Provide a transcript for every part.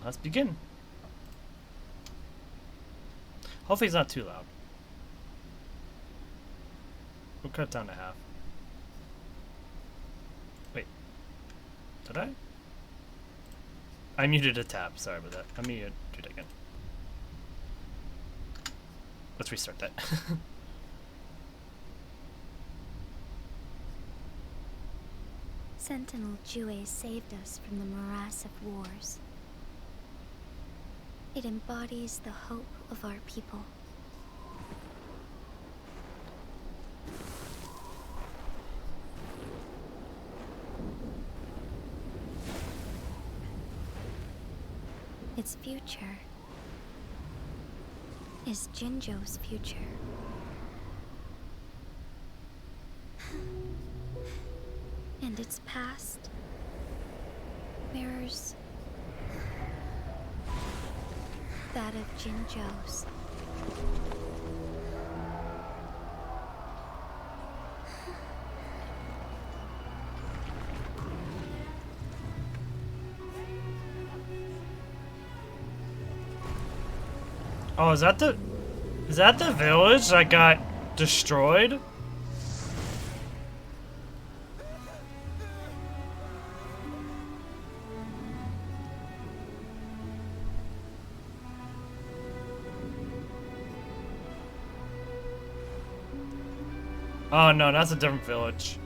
let's begin. Hopefully it's not too loud. We'll cut it down to half. Wait. Did I? I muted a tab. Sorry about that. Let me do it again. Let's restart that. Sentinel Jue saved us from the morass of wars. It embodies the hope of our people. Its future is Jinzhou's future. And its past mirrors that of Jinzhou's. Oh, is that the village that got destroyed? Oh no, that's a different village.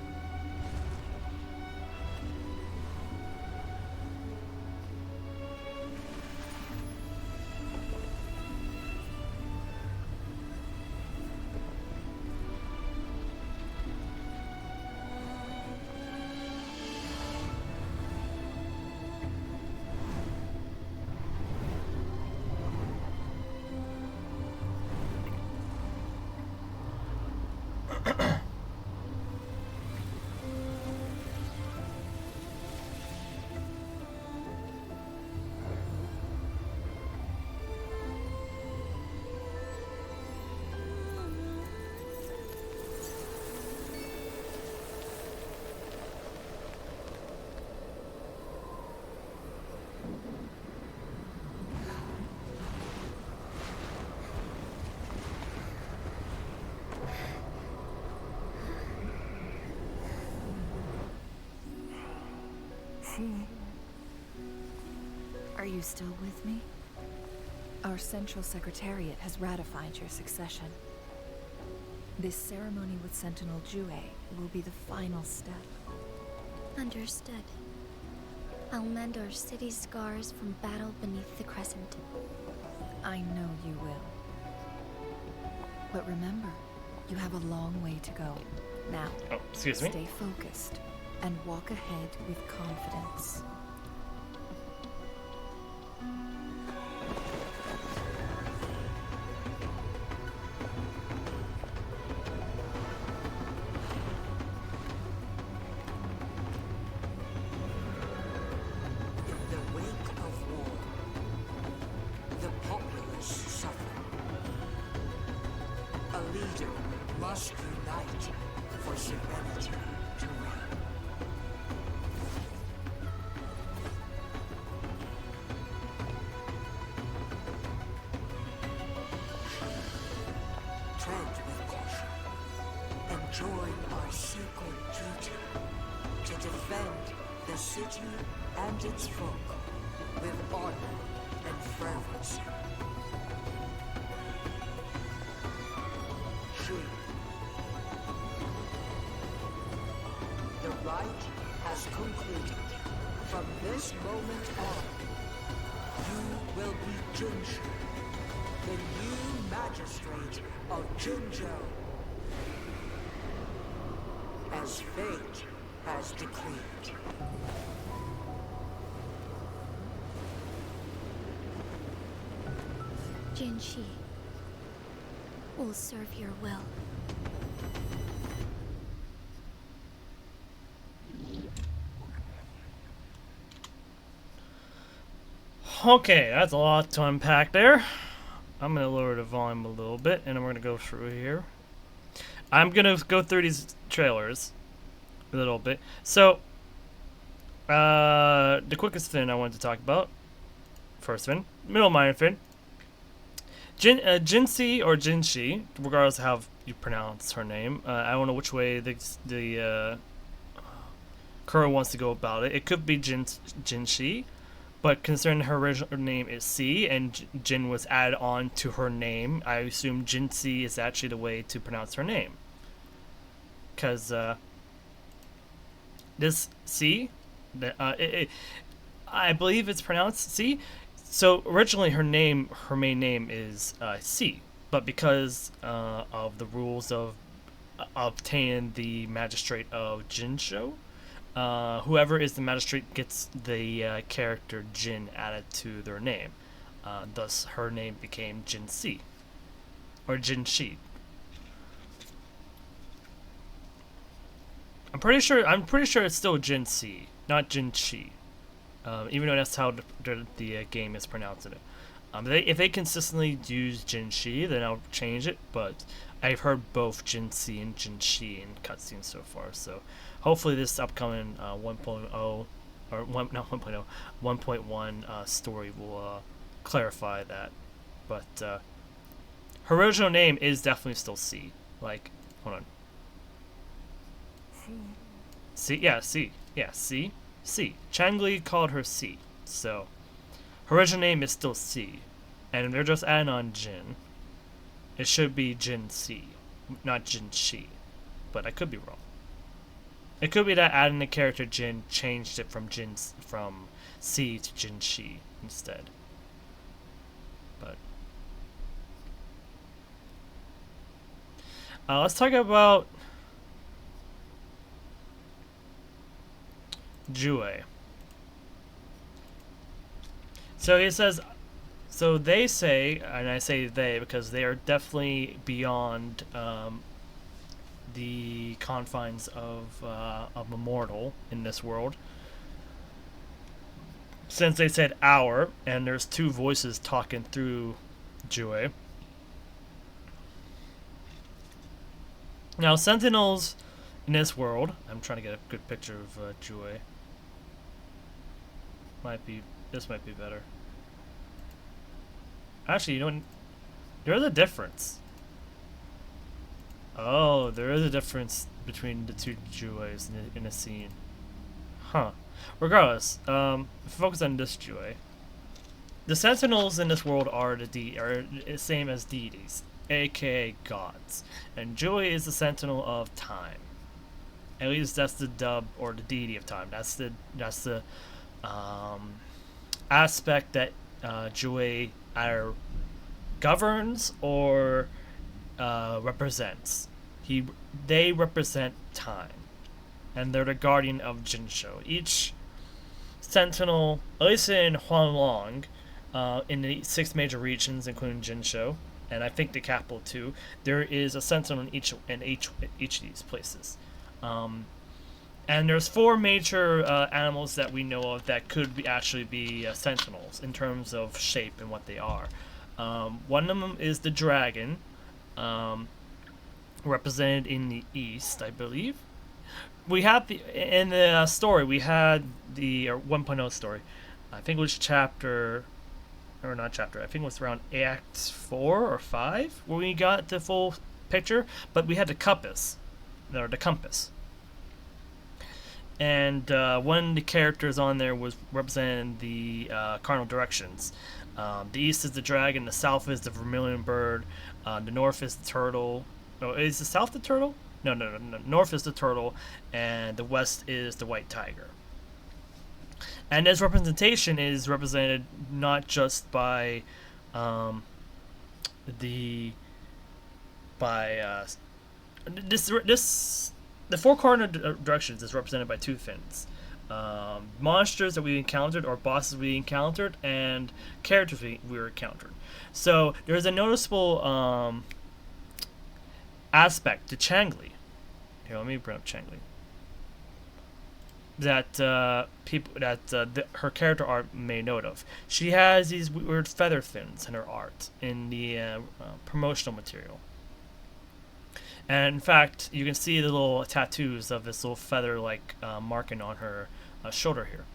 Are you still with me? Our Central Secretariat has ratified your succession. This ceremony with Sentinel Jue will be the final step. Understood. I'll mend our city's scars from battle beneath the Crescent. I know you will. But remember, you have a long way to go. Now, Oh, excuse me. stay focused and walk ahead with confidence. In the wake of war, the populace suffer. A leader must unite for serenity to reign. Tread with caution and join our sacred duty to defend the city and its folk with honor and fervency. True. The rite has concluded. From this moment on, you will be Jinzhou, the new magistrate of Jinzhou, as fate has decreed. Jinshi will serve your will. Okay, that's a lot to unpack there. I'm gonna lower the volume a little bit, and then we're gonna go through here. I'm gonna go through these trailers a little bit. So, the quickest thing I wanted to talk about first fin, middle minor fin. Jinsi or Jinshi, regardless of how you pronounce her name. I don't know which way the Kuro wants to go about it. It could be Jinshi, but considering her original name is C and Jin was added on to her name, I assume Jinsi is actually the way to pronounce her name. Because this C, I believe it's pronounced C. So originally her main name is C, but because of the rules of obtaining the magistrate of Jinsho, whoever is the magistrate gets the character Jin added to their name. Thus, her name became Jinsi or Jinshi. I'm pretty sure it's still Jinsi, not Jinshi. Even though that's how the game is pronouncing it. If they consistently use Jinshi, then I'll change it. But I've heard both Jinsi and Jinshi in cutscenes so far. So hopefully this upcoming 1.0 or not 1.0 1.1 story will clarify that. But her original name is definitely still C. Like, hold on. C, yeah, C, yeah, C. C. Changli called her C, so her original name is still C, and they're just adding on Jin. It should be Jin C, not Jin Shi, but I could be wrong. It could be that adding the character Jin changed it from C to Jin Shi instead. But let's talk about Jue. So he says, so they say, and I say they because they are definitely beyond the confines of immortal in this world. Since they said our, and there's two voices talking through Jue. Now, Sentinels in this world, I'm trying to get a good picture of Jue. This might be better. Actually, you know what? There's a difference. Oh, there is a difference between the two Jues in a scene. Huh. Regardless, focus on this Jue. The Sentinels in this world are the same as deities, aka gods, and Jue is the Sentinel of time. At least that's the dub or the deity of time. That's the aspect that Jue either governs or represents. They represent time, and they're the guardian of Jinsho. Each sentinel, at least in Huanglong, in the 6 major regions, including Jinsho, and I think the capital too, there is a sentinel in each of these places. And there's 4 major animals that we know of that could actually be sentinels in terms of shape and what they are. One of them is the dragon, represented in the east, I believe. We have in the story, we had the 1.0 story. I think it was chapter, or not chapter, I think it was around Act 4 or 5 where we got the full picture, but we had the compass. And one of the characters on there was representing the cardinal directions. The east is the dragon, the south is the vermilion bird, the north is the turtle. Oh, is the south the turtle? No. North is the turtle, and the west is the white tiger. And this representation is represented not just by the 4 cardinal directions is represented by 2 fins. Monsters that we encountered, or bosses we encountered, and characters we encountered. So there's a noticeable aspect to Changli. Here, let me bring up Changli. That her character art made note of. She has these weird feather fins in her art in the promotional material. And in fact, you can see the little tattoos of this little feather-like marking on her shoulder here.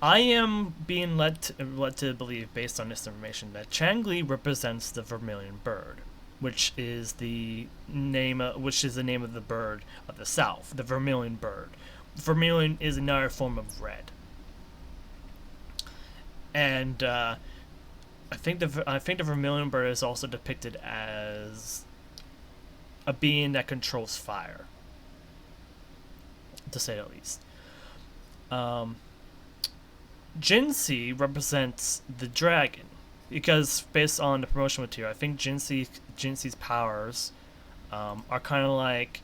I am being led to believe, based on this information, that Changli represents the vermilion bird, which is the name of the bird of the south, the vermilion bird. Vermilion is another form of red, and I think the vermilion bird is also depicted as a being that controls fire, to say the least. Jinsi represents the dragon, because based on the promotional material, I think Jinsi's powers are kind of like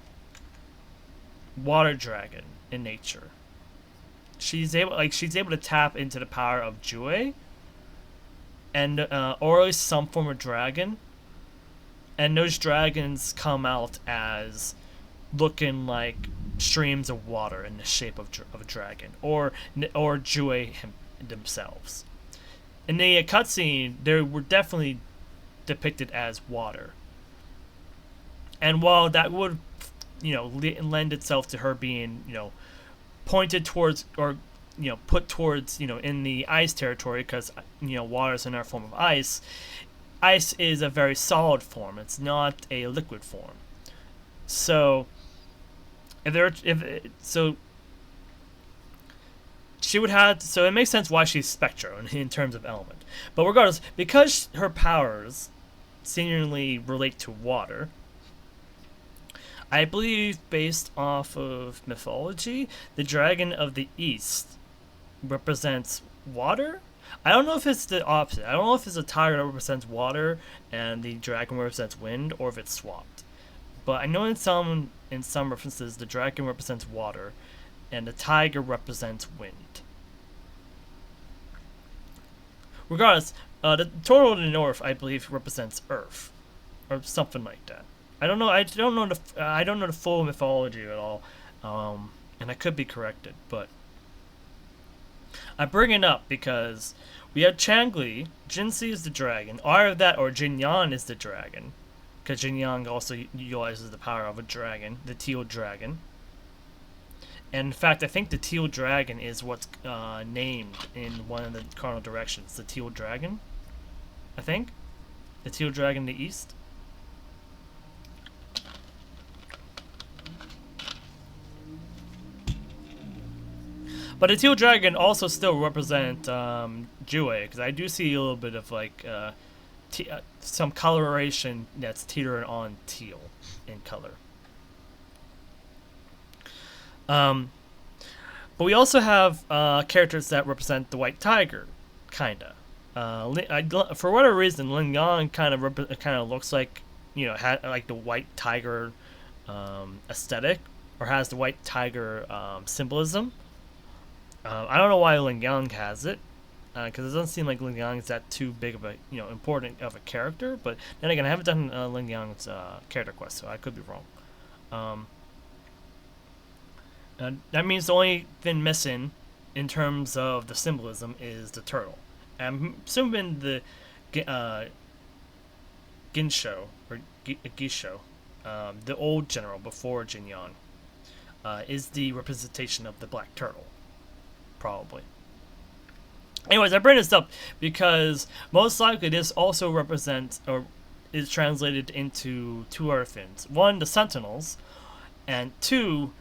water dragon in nature. She's able to tap into the power of Jue, and or at least some form of dragon, and those dragons come out as looking like streams of water in the shape of a dragon, or Jue themselves. In the cutscene, they were definitely depicted as water, and while that would, lend itself to her being, pointed towards, or put towards, in the ice territory, because water is another form of ice. Ice is a very solid form; it's not a liquid form. So she would have, so it makes sense why she's Spectro in terms of element. But regardless, because her powers seemingly relate to water, I believe, based off of mythology, the dragon of the east represents water. I don't know if it's the opposite. I don't know if it's a tiger that represents water and the dragon represents wind, or if it's swapped. But I know in some references the dragon represents water and the tiger represents wind. Regardless, the turtle in the north, I believe, represents earth, or something like that. I don't know. I don't know the full mythology at all, and I could be corrected. But I bring it up because we have Changli. Jinsi is the dragon. Either that or Jinyan is the dragon, because Jinyan also utilizes the power of a dragon, the teal dragon. And in fact, I think the teal dragon is what's named in one of the cardinal directions. The teal dragon, I think. The teal dragon in the east. But the teal dragon also still represent Jue, because I do see a little bit of like some coloration that's teetering on teal in color. But we also have characters that represent the white tiger, kinda. For whatever reason, Lin Yang kind of looks like, had like the white tiger aesthetic, or has the white tiger symbolism. I don't know why Lin Yang has it, because it doesn't seem like Lin Yang is that too big of a important of a character. But then again, I haven't done Lin Yang's character quest, so I could be wrong. That means the only thing missing in terms of the symbolism is the turtle. I'm assuming the Ginsho, or Gisho, the old general before Jinyan, is the representation of the black turtle. Probably. Anyways, I bring this up because most likely this also represents, or is translated into two other things. One, the Sentinels, and two,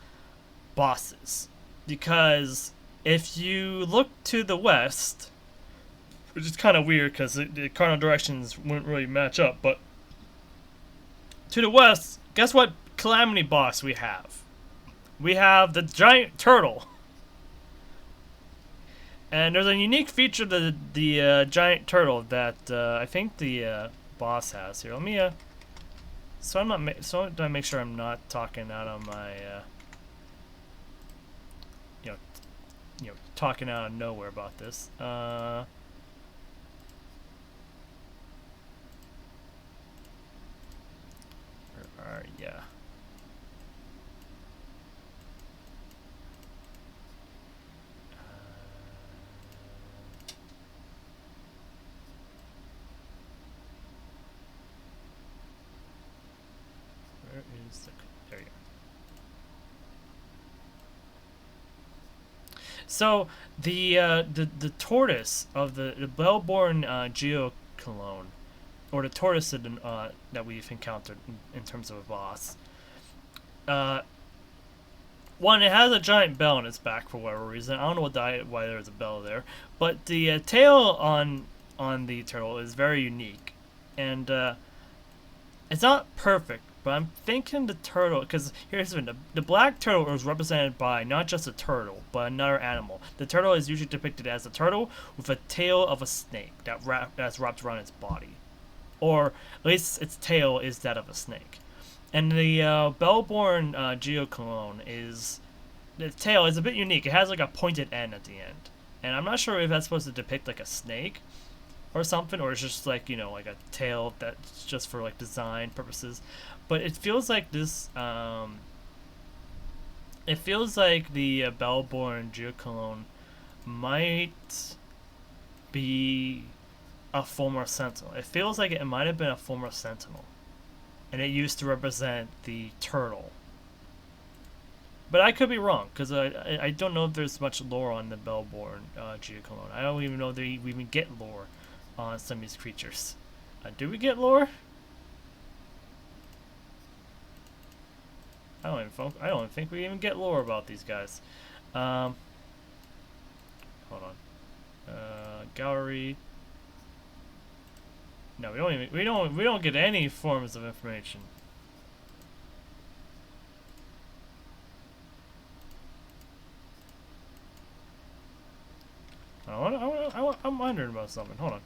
bosses. Because if you look to the west, which is kind of weird because the cardinal directions wouldn't really match up, but to the west, guess what Calamity boss we have? We have the giant turtle. And there's a unique feature to the giant turtle that I think the boss has here. Let me so do I make sure I'm not talking out on my talking out of nowhere about this. Yeah. Where is the... There you go. So the tortoise of the Bellborn Geoclone, or the tortoise that we've encountered in terms of a boss. One, it has a giant bell on its back for whatever reason. I don't know why there's a bell there, but the tail on the turtle is very unique, and it's not perfect. But I'm thinking the turtle, because here's the thing: the black turtle is represented by not just a turtle, but another animal. The turtle is usually depicted as a turtle with a tail of a snake that's wrapped around its body, or at least its tail is that of a snake. And the Bellborn Geoclone the tail is a bit unique. It has like a pointed end at the end, and I'm not sure if that's supposed to depict like a snake or something, or it's just like, you know, like a tail that's just for like design purposes. But it feels like this. It feels like the Bellborn Geoclone might be a former Sentinel. It feels like it might have been a former Sentinel, and it used to represent the turtle. But I could be wrong, because I don't know if there's much lore on the Bellborn Geoclone. I don't even know that we even get lore on some of these creatures. Do we get lore? I don't even think we even get lore about these guys. Hold on. Gallery. No, we don't get any forms of information. I'm wondering about something. Hold on.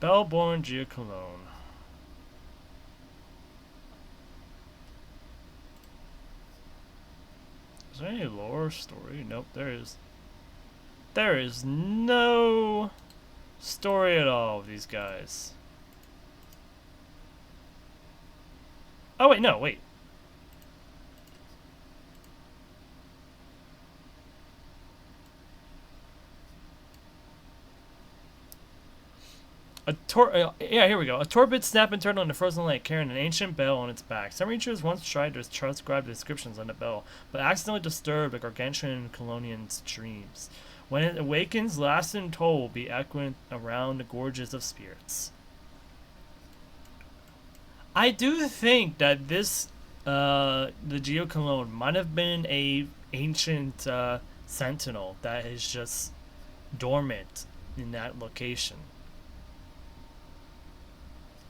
Bellborn Geoclone. Is there any lore story? Nope, there is. There is no story at all of these guys. Oh wait, no, wait. Yeah, here we go. A torpid snapping turtle in a frozen lake carrying an ancient bell on its back. Some researchers once tried to transcribe the descriptions on the bell, but accidentally disturbed the gargantuan colonian's dreams. When it awakens, last and toll will be echoing around the gorges of spirits. I do think that this, the Geoclone might have been a ancient sentinel that is just dormant in that location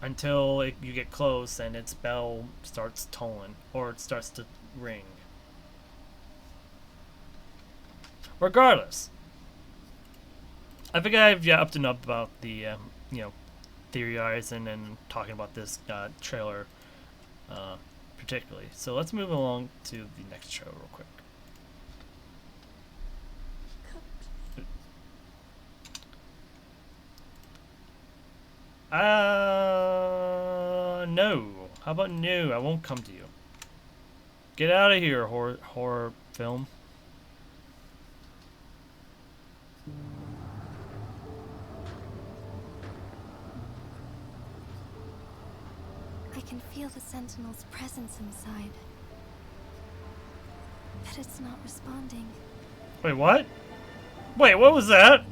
until you get close and its bell starts tolling, or it starts to ring. Regardless, I think I've upped and up about the theorizing and talking about this trailer particularly. So let's move along to the next trailer real quick. No. How about no? I won't come to you. Get out of here, horror film. I can feel the Sentinel's presence inside. But it's not responding. Wait, what? Wait, what was that?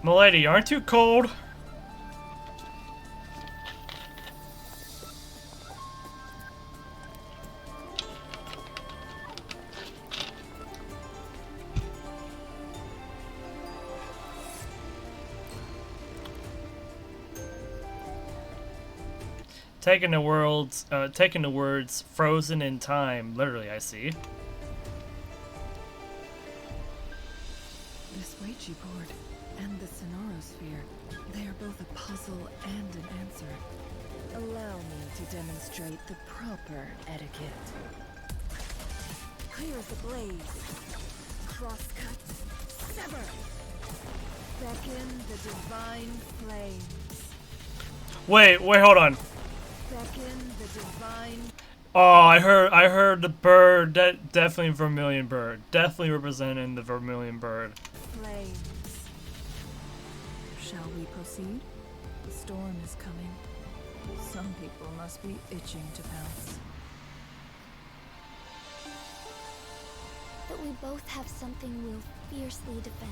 Milady, aren't you cold? Taking the words frozen in time, literally, I see. This Ouija board and the Sonorosphere, they are both a puzzle and an answer. Allow me to demonstrate the proper etiquette. Clear the blaze. Crosscut. Sever. Beckon the divine flames. Wait, hold on. Beckon the divine. Oh, I heard the bird. That definitely vermilion bird. Definitely representing the vermilion bird. Flames. Shall we proceed? The storm is coming. Some people must be itching to pounce. But we both have something we'll fiercely defend.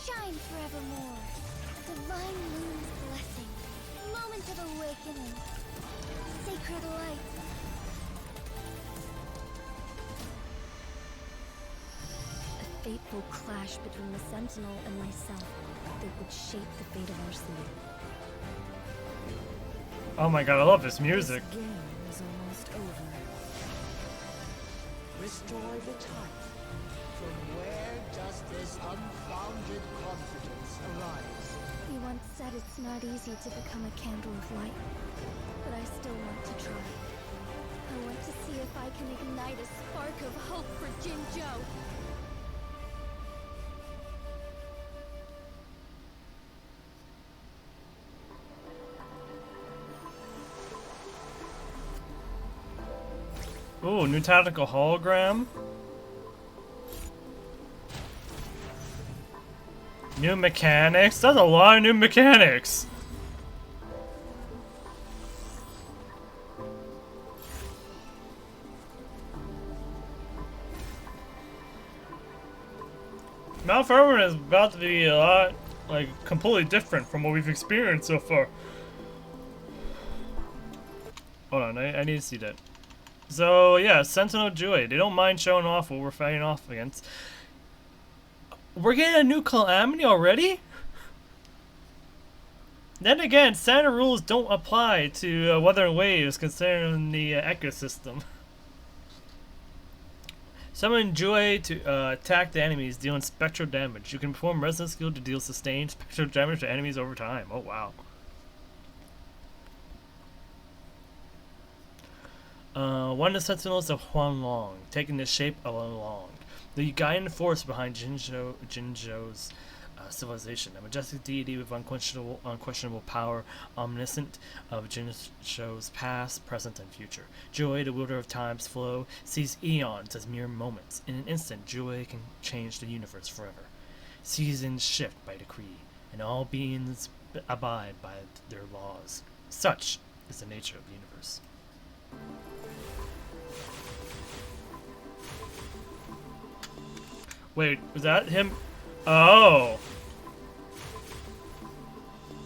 Shine forevermore. Divine moon's blessing. Moment of awakening. Sacred light. A fateful clash between the Sentinel and myself that would shape the fate of our city. Oh my god, I love this music. This game is almost over. Restore the tide. From where does this unfounded confidence arise? You once said it's not easy to become a candle of light, but I still want to try. I want to see if I can ignite a spark of hope for Jinzhou. Ooh, new tactical hologram. New mechanics? That's a lot of new mechanics! Mount Firmament is about to be a lot, like, completely different from what we've experienced so far. Hold on, I need to see that. So, yeah, Sentinel Jue. They don't mind showing off what we're fighting off against. We're getting a new Calamity already? Then again, standard rules don't apply to Wuthering Waves considering the ecosystem. Summon Jue to attack the enemies, dealing spectral damage. You can perform resonance skill to deal sustained spectral damage to enemies over time. Oh, wow. One of the Sentinels of Huanglong, taking the shape of a Long, the guiding force behind Jinzhou's civilization, a majestic deity with unquestionable power, omniscient of Jinzhou's past, present, and future. Jue, the wielder of time's flow, sees eons as mere moments. In an instant, Jue can change the universe forever. Seasons shift by decree, and all beings abide by their laws. Such is the nature of the universe. Wait, was that him? Oh.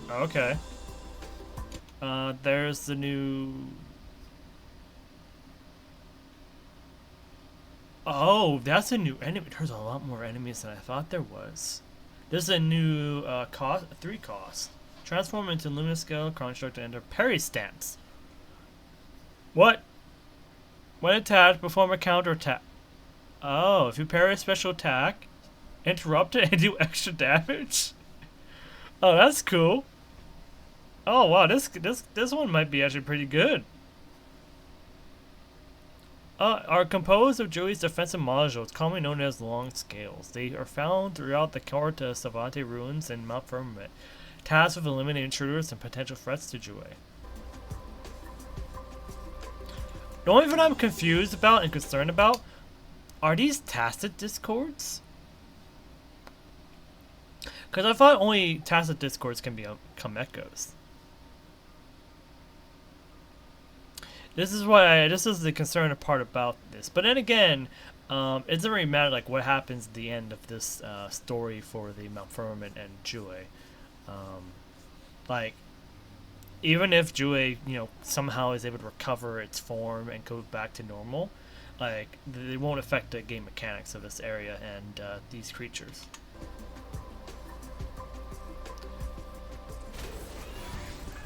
Okay. There's the new... Oh, that's a new enemy. There's a lot more enemies than I thought there was. There's a new 3 cost. Transform into luminous scale, construct, and enter parry stance. What? When attacked, perform a counter attack. Oh, if you parry a special attack, interrupt it and do extra damage. Oh, that's cool. Oh wow, this one might be actually pretty good. Are composed of Jue's defensive modules, commonly known as long scales. They are found throughout the Corte Savate ruins and Mount Firmament, tasked with eliminating intruders and potential threats to Jue. The only thing I'm confused about and concerned about are these tacit discords? Because I thought only tacit discords can become echoes. This is the concerning part about this. But then again, it doesn't really matter like what happens at the end of this story for the Mount Firmament and Jue. Like, even if Jue, somehow is able to recover its form and go back to normal, like, they won't affect the game mechanics of this area and these creatures.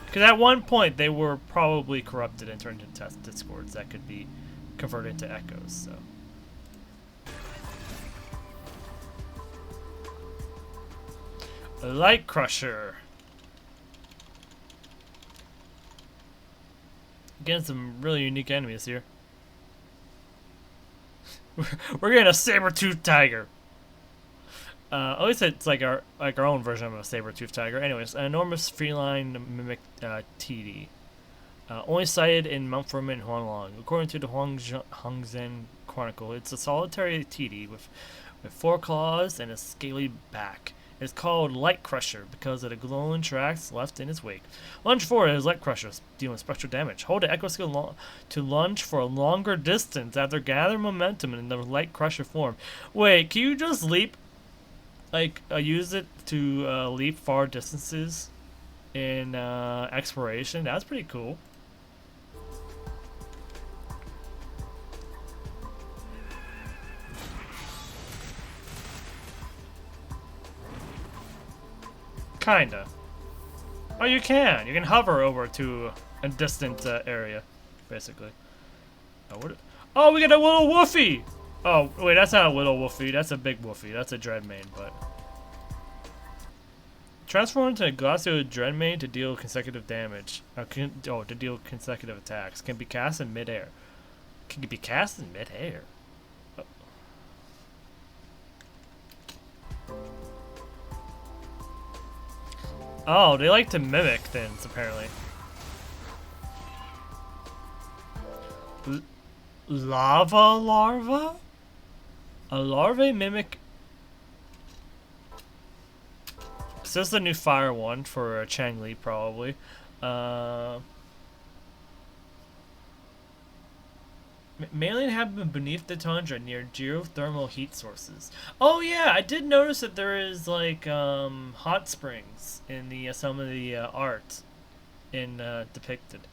Because at one point they were probably corrupted and turned into discords that could be converted into echoes. So, Light Crusher. Again, some really unique enemies here. We're getting a saber-toothed tiger. At least it's like our own version of a saber-toothed tiger. Anyways, an enormous feline mimic TD. Only sighted in Mount Furman and Huanglong. According to the Hongzhen Chronicle, it's a solitary TD with 4 claws and a scaly back. It's called Light Crusher because of the glowing tracks left in its wake. Lunge forward as Light Crusher, dealing spectral damage. Hold the Echo skill to lunge for a longer distance after gathering momentum in the Light Crusher form. Wait, can you just leap? Like, use it to leap far distances in exploration? That's pretty cool. Kinda. Oh, you can. You can hover over to a distant area, basically. Oh, we got a little woofy! Oh, wait, that's not a little woofy. That's a big woofy. That's a Dreadmane, but... Transform into a Glacio Dreadmane to deal consecutive damage. To deal consecutive attacks. Can be cast in midair. Can be cast in midair? Oh, they like to mimic things, apparently. Lava larva? A larvae mimic... So this is the new fire one for Changli, probably. Mainly inhabited beneath the tundra near geothermal heat sources. Oh yeah, I did notice that there is like hot springs in the some of the art in depicted.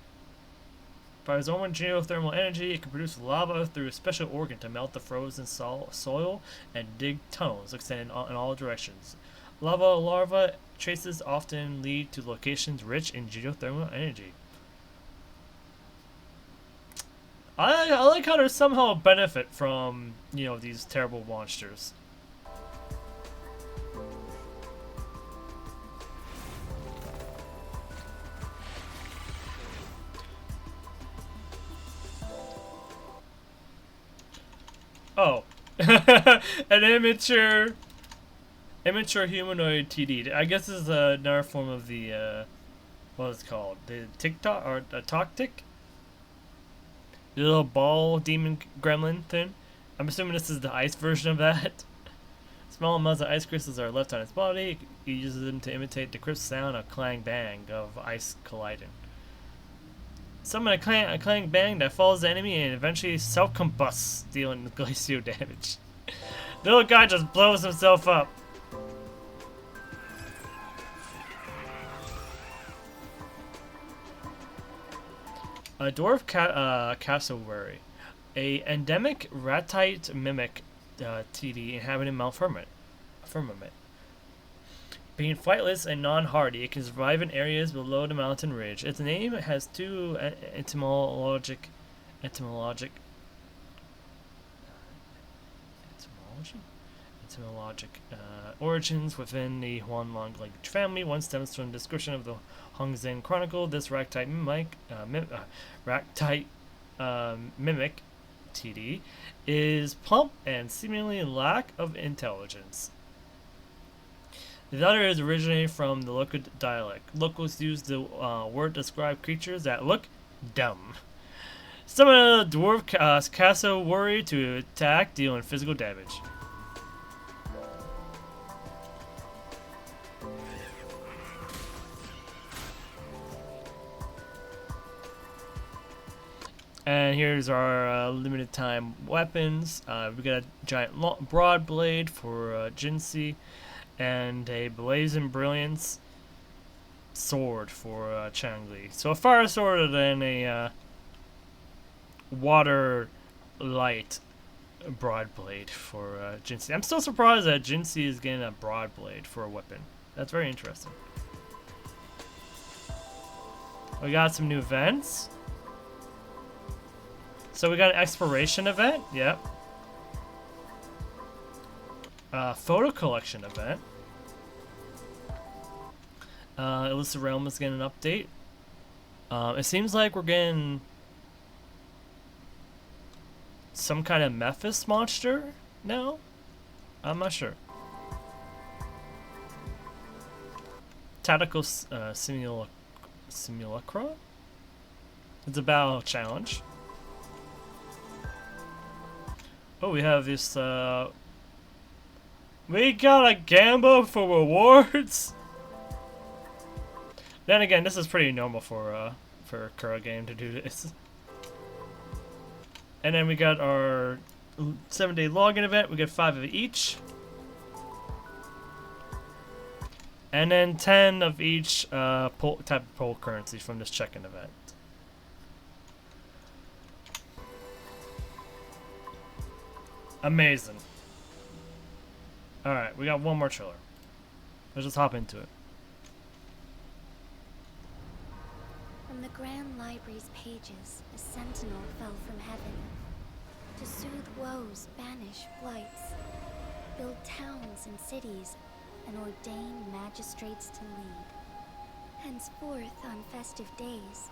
By absorbing geothermal energy, it can produce lava through a special organ to melt the frozen soil and dig tunnels extending in all directions. Lava larva traces often lead to locations rich in geothermal energy. I like how there's somehow a benefit from, you know, these terrible monsters. Oh. An immature humanoid TD. I guess this is another form of the, what is it called? The TikTok, or a Toctic? The little ball demon gremlin thing. I'm assuming this is the ice version of that. Small amounts of ice crystals are left on its body. He uses them to imitate the crisp sound of clang bang of ice colliding. Summon a clang bang that follows the enemy and eventually self-combusts, dealing glacial damage. The little guy just blows himself up. A dwarf cassowary, a endemic ratite mimic TD inhabiting Mount Firmament. Being flightless and non-hardy, it can survive in areas below the mountain ridge. Its name has two etymologic origins within the Huanglong language family. One stems from the description of the Hongzhen Chronicle. This ractite mimic TD is plump and seemingly lack of intelligence. The other is originated from the local dialect. Locals use the word to describe creatures that look dumb. Summon a dwarf cassowary to attack, dealing physical damage. And here's our limited time weapons. We got a giant broad blade for Jinsei, and a blazing brilliance sword for Changli. So a fire sword and a water light broad blade for Jinsei. I'm still surprised that Jinsei is getting a broad blade for a weapon. That's very interesting. We got some new events. So we got an exploration event, yep. Photo collection event. Illicit Realm is getting an update. It seems like we're getting some kind of Mephis monster now? I'm not sure. tactical simulacra. It's a battle challenge. Oh, we have this. We got a gamble for rewards. Then again, this is pretty normal for a Kura game to do this. And then we got our 7-day login event. We get 5 of each. And then 10 of each type of poll currency from this check-in event. Amazing. Alright, we got one more trailer. Let's just hop into it. From the Grand Library's pages, a sentinel fell from heaven. To soothe woes, banish blights, build towns and cities, and ordain magistrates to lead. Henceforth, on festive days,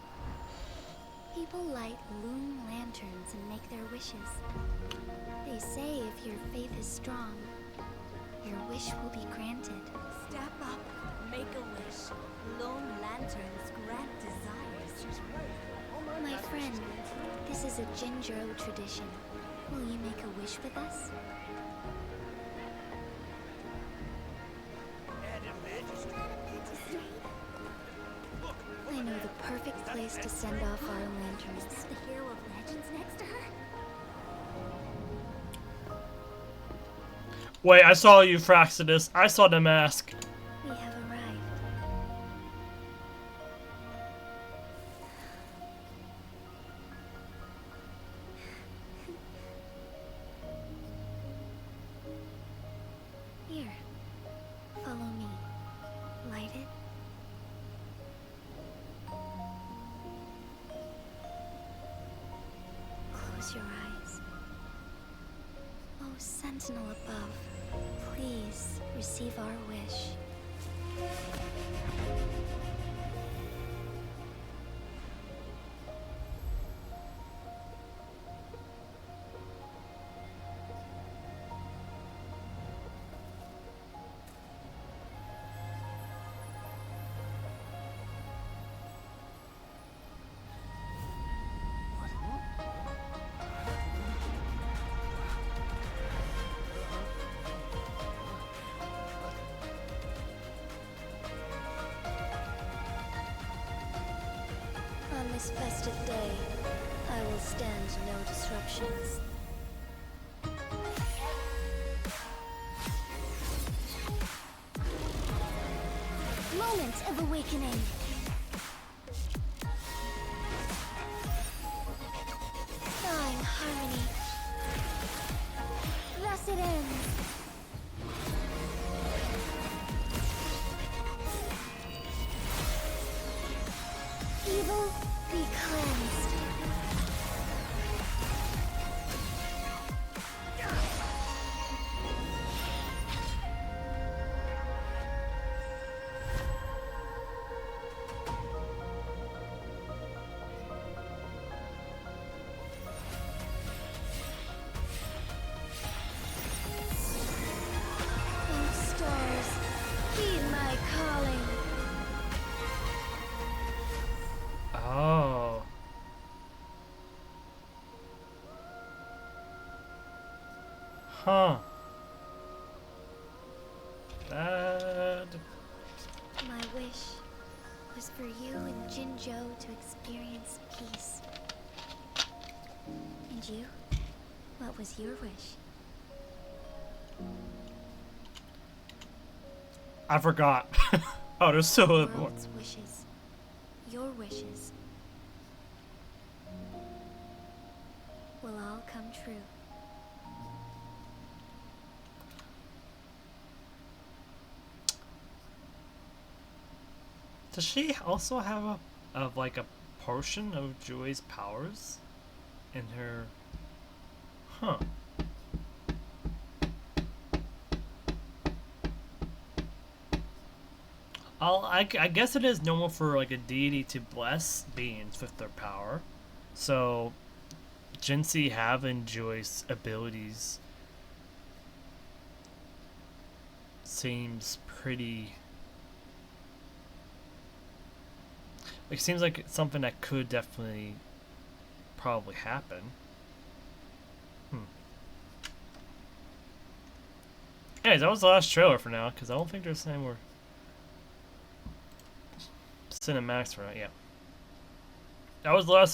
people light loom lanterns and make their wishes. They say if your faith is strong, your wish will be granted. Step up, make a wish. Lone lanterns grant desires. My friend, this is a Jinjo tradition. Will you make a wish with us? I know the perfect place to send off our lanterns. Is the hero of legends next to her? Wait, I saw you, Fraxidus. I saw the mask. We have arrived. Here, follow me. Light it. Close your eyes. Oh, Sentinel above, please receive our wish. On this festive day, I will stand no disruptions. Moment of awakening. Thawing harmony. Thus it ends. Evil be cleansed. Oh, stars, heed my calling. Oh. Huh. That... My wish was for you and Jinjo to experience peace. And you? What was your wish? I forgot. Oh, there's still The a more. world's wishes. Your wishes. Will all come true. Does she also have like a portion of Joy's powers in her? Huh. I guess it is normal for like a deity to bless beings with their power. So, Jinsei having Joy's abilities seems pretty It seems like it's something that could definitely probably happen. Anyways, that was the last trailer for now, because I don't think there's any more cinematics for that. Yeah. That was the last